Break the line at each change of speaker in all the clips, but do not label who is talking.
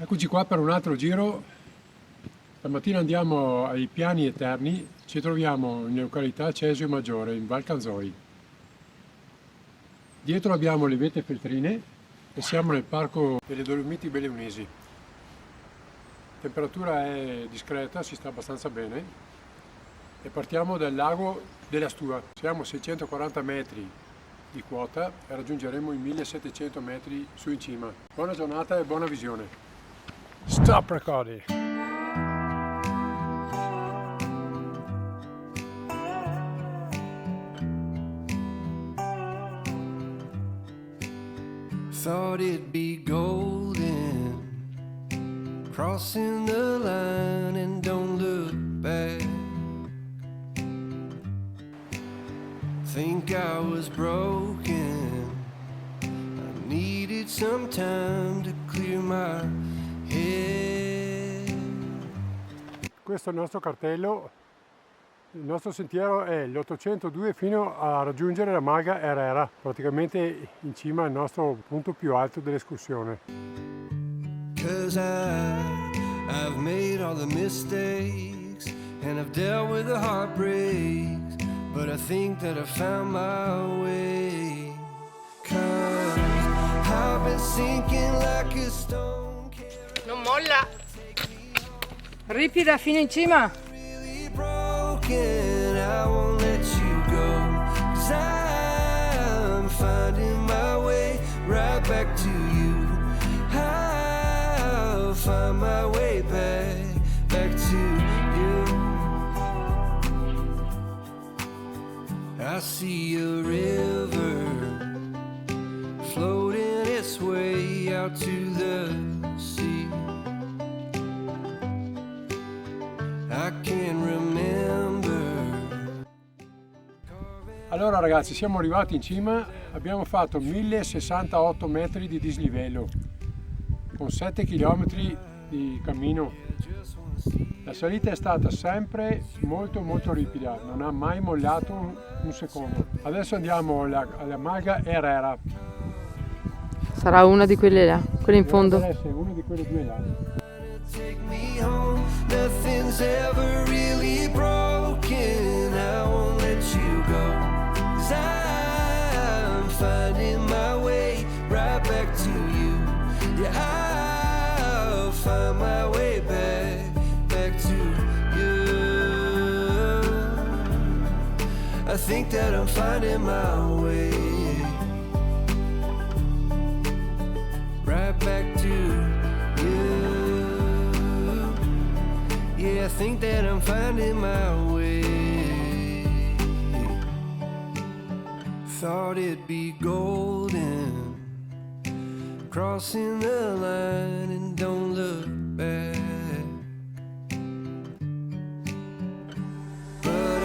Eccoci qua per un altro giro. Stamattina andiamo ai Piani Eterni, ci troviamo in località Cesio Maggiore, in Val Canzoi. Dietro abbiamo le vette feltrine e siamo nel parco delle Dolomiti Bellunesi. La temperatura è discreta, si sta abbastanza bene e partiamo dal lago della Stua. Siamo a 640 metri di quota e raggiungeremo i 1700 metri su in cima. Buona giornata e buona visione. Stop recording.
Thought it'd be golden, crossing the line and don't look back. Think I was broken, I needed some time to clear my head.
Questo è il nostro cartello. Il nostro sentiero è l'802 fino a raggiungere la Maga Herrera, praticamente in cima al nostro punto più alto dell'escursione.
'Cause I've made all the mistakes and I've dealt with the heartbreaks, but I think that I found my way. 'Cause I've been sinking like a stone.
Non molla! Ripida fino in cima!
Broken, I won't let you go, 'cause I'm finding my way right back to you. I'll find my way back to you. I see a river floating its way out to the sea. I can remember.
Allora ragazzi, siamo arrivati in cima, abbiamo fatto 1068 metri di dislivello con 7 km di cammino. La salita è stata sempre molto ripida, non ha mai mollato un secondo. Adesso andiamo alla Maga Herrera.
Sarà una di quelle là, quelle in fondo.
Deve essere una di quelle due là.
Take me home, nothing's ever really broken. I won't let you go, 'cause I'm finding my way right back to you. Yeah, I'll find my way back to you. I think that I'm finding my way right back to you. Yeah, I think that I'm finding my way. Thought it'd be golden, crossing the line and don't look back. But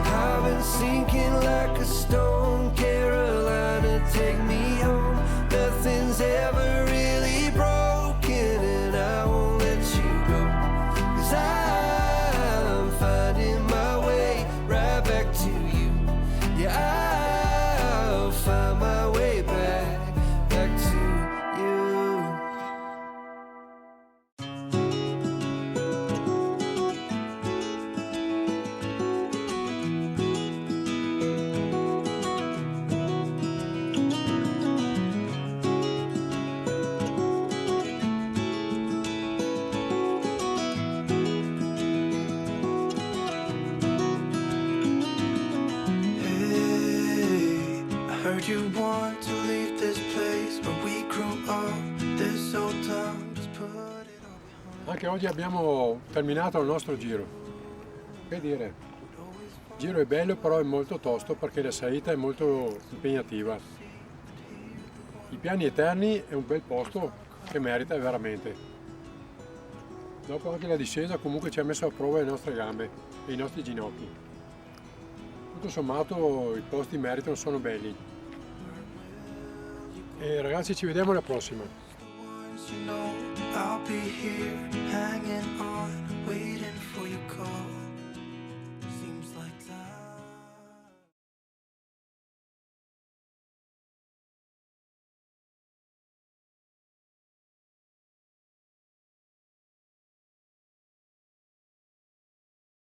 I've been sinking like a stone. Carolina, take me home. Nothing's ever really broken, and I won't let you go, 'cause I'm finding my way right back to you. Yeah, I'll find my way back to you. Heard you want to leave this place where we grew up. This old town, just put it all.
Anche oggi abbiamo terminato il nostro giro. Che dire, il giro è bello però è molto tosto perché la salita è molto impegnativa. I Piani Eterni è un bel posto che merita veramente. Dopo anche la discesa comunque ci ha messo a prova le nostre gambe e i nostri ginocchi. Tutto sommato i posti meritano, sono belli. E ragazzi, ci vediamo alla prossima.
You know, I'll be here hanging on, waiting for your call.